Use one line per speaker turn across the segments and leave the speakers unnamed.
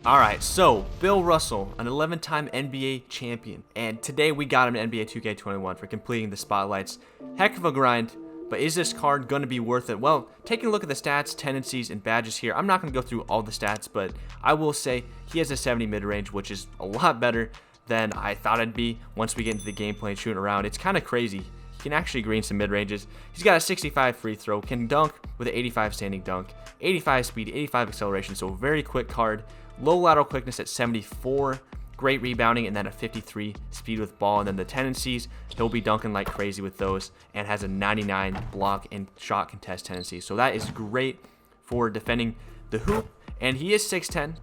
Alright, so Bill Russell, an 11-time NBA champion, and today we got him in NBA 2K21 for completing the spotlights. Heck of a grind, but is this card going to be worth it? Well, taking a look at the stats, tendencies, and badges here, I'm not going to go through all the stats, but I will say he has a 70 mid-range, which is a lot better than I thought it'd be once we get into the gameplay and shooting around. It's kind of crazy. He can actually green some mid-ranges. He's got a 65 free throw, can dunk with an 85 standing dunk, 85 speed, 85 acceleration, so a very quick card. Low lateral quickness at 74, great rebounding, and then a 53 speed with ball. And then the tendencies, he'll be dunking like crazy with those, and has a 99 block and shot contest tendency. So that is great for defending the hoop, and he is 6'10".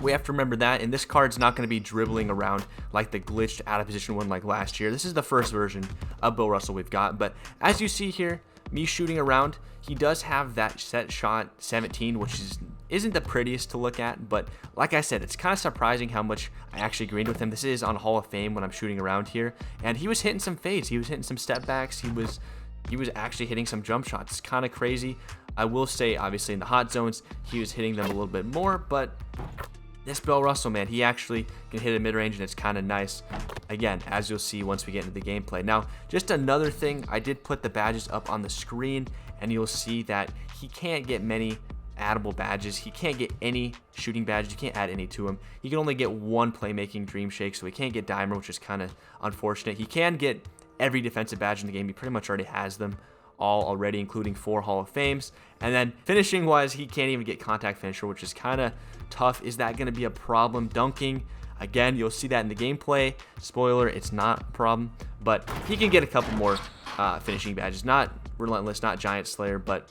We have to remember that, and this card's not going to be dribbling around like the glitched out of position one like last year. This is the first version of Bill Russell we've got, but as you see here, me shooting around, he does have that set shot 17, which isn't the prettiest to look at, but like I said, it's kind of surprising how much I actually greened with him. This is on Hall of Fame when I'm shooting around here, and he was hitting some fades, he was hitting some step backs, he was actually hitting some jump shots. It's kind of crazy. I will say, obviously in the hot zones, he was hitting them a little bit more, but this Bill Russell, man, he actually can hit a mid-range, and it's kind of nice, again, as you'll see once we get into the gameplay. Now, just another thing, I did put the badges up on the screen, and you'll see that he can't get many addable badges. He can't get any shooting badges. You can't add any to him. He can only get one playmaking dream shake, so he can't get diamond, which is kind of unfortunate. He can get every defensive badge in the game. He pretty much already has them all already, including 4 Hall of Fames. And then finishing wise, he can't even get contact finisher, which is kind of tough. Is that going to be a problem? Dunking, again, you'll see that in the gameplay. Spoiler, it's not a problem, but he can get a couple more finishing badges. Not relentless, not giant slayer, but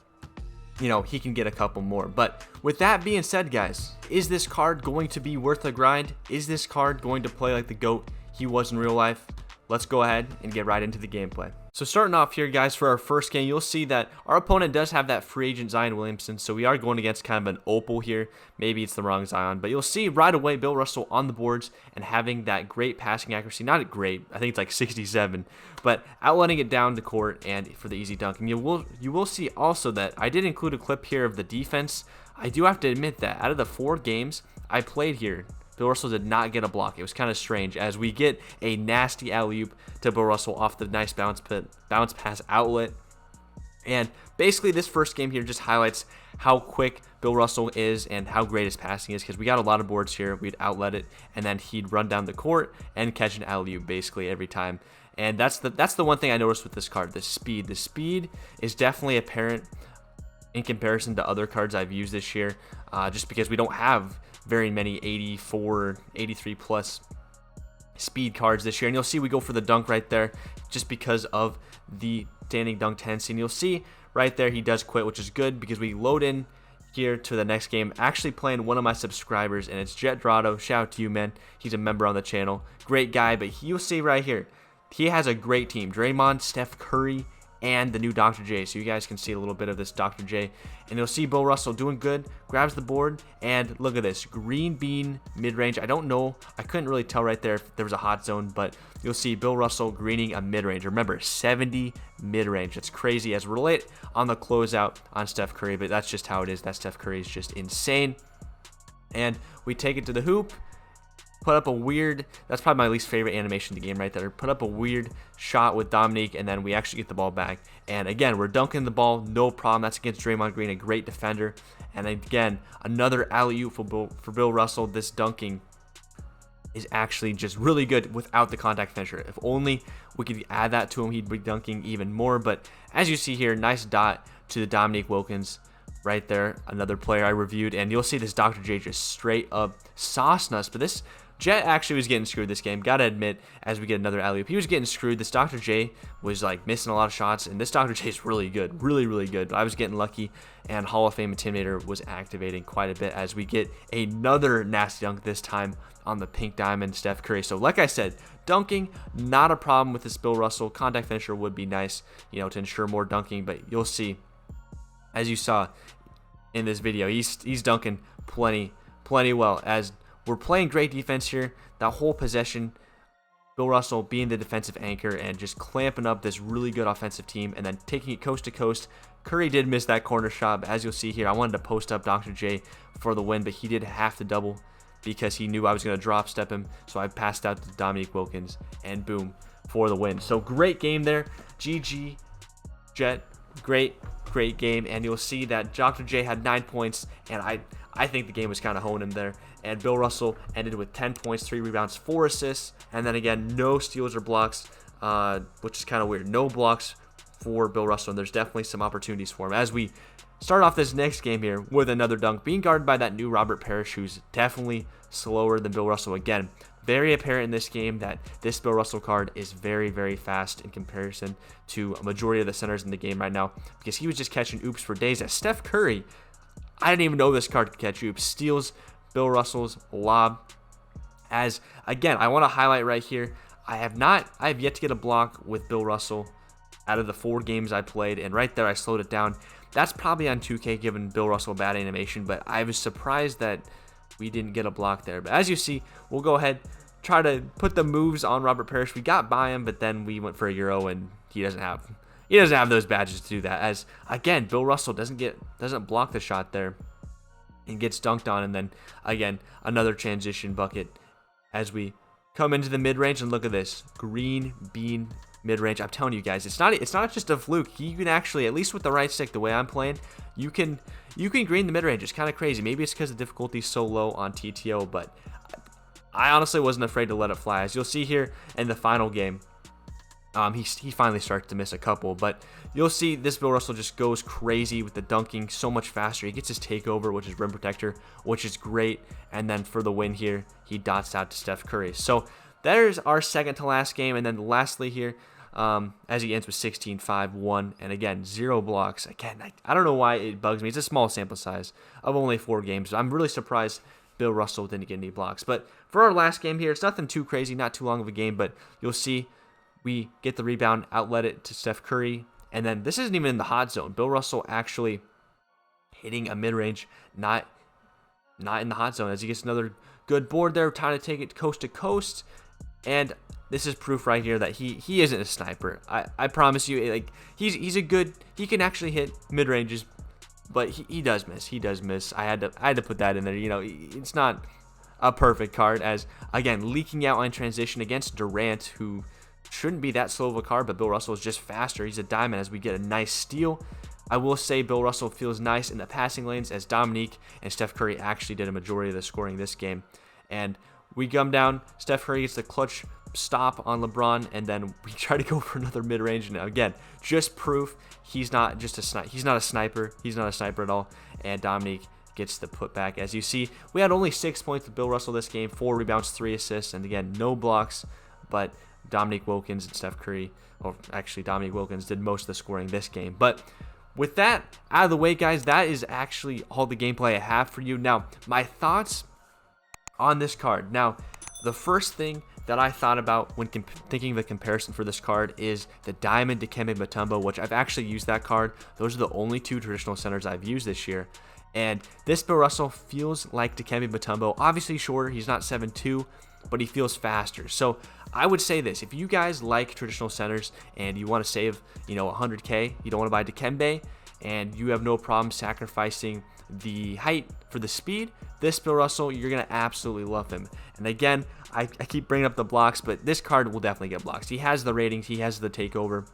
you know, he can get a couple more. But with that being said, guys, is this card going to be worth a grind? Is this card going to play like the GOAT he was in real life? Let's go ahead and get right into the gameplay. So starting off here, guys, for our first game, you'll see that our opponent does have that free agent Zion Williamson, so we are going against kind of an opal here. Maybe it's the wrong Zion, but you'll see right away Bill Russell on the boards and having that great passing accuracy. Not great, I think it's like 67, but outletting it down the court and for the easy dunk. And you will see also that I did include a clip here of the defense. I do have to admit that out of the 4 games I played here, Bill Russell did not get a block. It was kind of strange as we get a nasty alley-oop to Bill Russell off the nice bounce pass outlet. And basically this first game here just highlights how quick Bill Russell is and how great his passing is, because we got a lot of boards here. We'd outlet it, and then he'd run down the court and catch an alley-oop basically every time. And that's the one thing I noticed with this card, the speed. The speed is definitely apparent in comparison to other cards I've used this year, just because we don't have very many 84, 83 plus speed cards this year. And you'll see we go for the dunk right there just because of the standing dunk tendency. And you'll see right there he does quit, which is good because we load in here to the next game, actually playing one of my subscribers, and it's Jet Dorado. Shout out to you, man. He's a member on the channel. Great guy, but you'll see right here, he has a great team. Draymond, Steph Curry, and the new Dr. J. So you guys can see a little bit of this Dr. J. And you'll see Bill Russell doing good, grabs the board, and look at this, green bean mid-range. I don't know, I couldn't really tell right there if there was a hot zone, but you'll see Bill Russell greening a mid-range. Remember, 70 mid-range. That's crazy as we're late on the closeout on Steph Curry, but that's just how it is. That Steph Curry is just insane. And we take it to the hoop. Put up a weird, that's probably my least favorite animation in the game right there. Put up a weird shot with Dominique, and then we actually get the ball back. And again, we're dunking the ball, no problem. That's against Draymond Green, a great defender. And again, another alley-oop for Bill Russell. This dunking is actually just really good without the contact finisher. If only we could add that to him, he'd be dunking even more. But as you see here, nice dot to the Dominique Wilkins. Right there, another player I reviewed. And you'll see this Dr. J just straight up saucing us. But this Jet actually was getting screwed this game, gotta admit, as we get another alley-oop. He was getting screwed. This Dr. J was like missing a lot of shots, and this Dr. J is really good, really, really good. But I was getting lucky, and Hall of Fame Intimidator was activating quite a bit as we get another nasty dunk, this time on the pink diamond Steph Curry. So like I said, dunking, not a problem with this Bill Russell. Contact finisher would be nice, you know, to ensure more dunking, but you'll see, as you saw in this video, he's dunking plenty well. As we're playing great defense here, that whole possession, Bill Russell being the defensive anchor and just clamping up this really good offensive team and then taking it coast to coast. Curry did miss that corner shot, but as you'll see here, I wanted to post up Dr. J for the win, but he did have to double because he knew I was going to drop step him. So I passed out to Dominique Wilkins, and boom, for the win. So great game there. GG, Jet. Great game. And you'll see that Dr. J had 9 points, and I think the game was kind of honing him there. And Bill Russell ended with 10 points, 3 rebounds, 4 assists. And then again, no steals or blocks, which is kind of weird. No blocks for Bill Russell, and there's definitely some opportunities for him. As we start off this next game here with another dunk, being guarded by that new Robert Parrish, who's definitely slower than Bill Russell. Again, very apparent in this game that this Bill Russell card is very, very fast in comparison to a majority of the centers in the game right now, because he was just catching oops for days. As Steph Curry, I didn't even know this card could catch oops, steals Bill Russell's lob. As again, I want to highlight right here, I have yet to get a block with Bill Russell out of the 4 games I played, and right there I slowed it down. That's probably on 2K giving Bill Russell a bad animation, but I was surprised that we didn't get a block there. But as you see, we'll go ahead, try to put the moves on Robert Parrish. We got by him, but then we went for a Euro, and he doesn't have those badges to do that. As again, Bill Russell doesn't block the shot there and gets dunked on, and then again another transition bucket as we come into the mid-range. And look at this green bean mid-range. I'm telling you guys, it's not just a fluke. You can actually, at least with the right stick, the way I'm playing, you can green the mid-range. It's kind of crazy. Maybe it's because the difficulty is so low on TTO, but I honestly wasn't afraid to let it fly. As you'll see here in the final game, he finally starts to miss a couple, but you'll see this Bill Russell just goes crazy with the dunking so much faster. He gets his takeover, which is rim protector, which is great, and then for the win here, he dots out to Steph Curry. So there's our second to last game, and then lastly here, as he ends with 16, 5, 1, and again, 0 blocks. Again, I don't know why it bugs me. It's a small sample size of only 4 games. I'm really surprised Bill Russell didn't get any blocks. But for our last game here, it's nothing too crazy, not too long of a game, but you'll see we get the rebound, outlet it to Steph Curry, and then this isn't even in the hot zone. Bill Russell actually hitting a mid-range, not in the hot zone, as he gets another good board there, trying to take it coast to coast, and this is proof right here that he isn't a sniper. I promise you, like he can actually hit mid ranges, but he does miss. He does miss. I had to put that in there. You know, it's not a perfect card, as again leaking out on transition against Durant, who shouldn't be that slow of a card, but Bill Russell is just faster. He's a diamond, as we get a nice steal. I will say Bill Russell feels nice in the passing lanes, as Dominique and Steph Curry actually did a majority of the scoring this game. And we come down, Steph Curry gets the clutch stop on LeBron, and then we try to go for another mid-range. And again, just proof he's not just a sniper. He's not a sniper. He's not a sniper at all. And Dominique gets the putback. As you see, we had only 6 points with Bill Russell this game, 4 rebounds, 3 assists, and again, no blocks. But Dominique Wilkins and Steph Curry, or actually Dominique Wilkins, did most of the scoring this game. But with that out of the way, guys, that is actually all the gameplay I have for you. Now, my thoughts on this card. Now, the first thing that I thought about when thinking of the comparison for this card is the Diamond Dikembe Mutombo, which I've actually used that card. Those are the only 2 traditional centers I've used this year. And this Bill Russell feels like Dikembe Mutombo. Obviously shorter, he's not 7'2", but he feels faster. So I would say this: if you guys like traditional centers and you want to save, 100K, you don't want to buy Dikembe, and you have no problem sacrificing the height for the speed, this Bill Russell, you're going to absolutely love him. And again, I keep bringing up the blocks, but this card will definitely get blocks. He has the ratings, he has the takeover,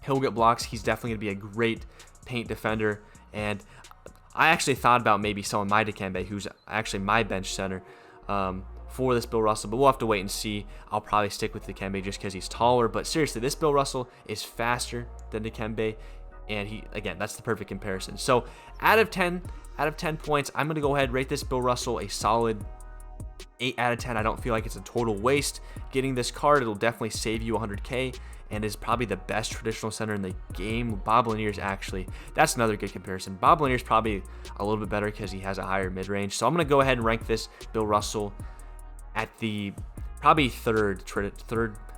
he'll get blocks. He's definitely going to be a great paint defender, and I actually thought about maybe selling my Dikembe, who's actually my bench center, for this Bill Russell, but we'll have to wait and see. I'll probably stick with Dikembe just because he's taller, but seriously, this Bill Russell is faster than Dikembe, and again, that's the perfect comparison. So out of 10 points, I'm going to go ahead and rate this Bill Russell a solid 8 out of 10. I don't feel like it's a total waste getting this card. It'll definitely save you 100K, and is probably the best traditional center in the game. Bob Lanier's actually, that's another good comparison. Bob Lanier's probably a little bit better because he has a higher mid-range. So I'm going to go ahead and rank this Bill Russell at the probably third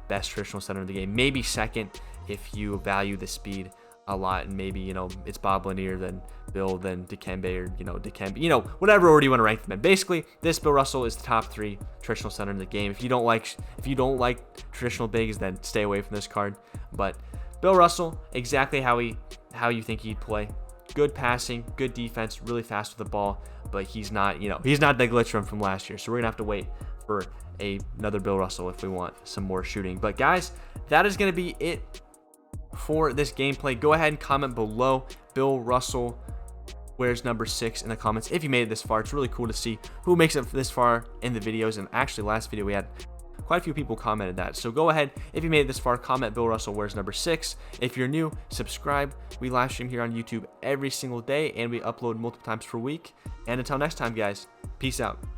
best traditional center in the game. Maybe second if you value the speed a lot, and maybe, it's Bob Lanier, then Bill, then Dikembe, or, Dikembe, whatever order you want to rank them in. Basically, this Bill Russell is the top 3 traditional center in the game. If you don't like traditional bigs, then stay away from this card. But Bill Russell, exactly how you think he'd play. Good passing, good defense, really fast with the ball, but he's not, you know, he's not the glitch from last year. So we're gonna have to wait for another Bill Russell if we want some more shooting. But guys, that is gonna be it for this gameplay. Go ahead and comment below Bill Russell where's number 6 in the comments if you made it this far. It's really cool to see who makes it this far in the videos. And actually, last video we had quite a few people commented that. So go ahead, if you made it this far, comment Bill Russell where's number 6. If you're new, subscribe. We live stream here on YouTube every single day, and we upload multiple times per week. And until next time, guys, peace out.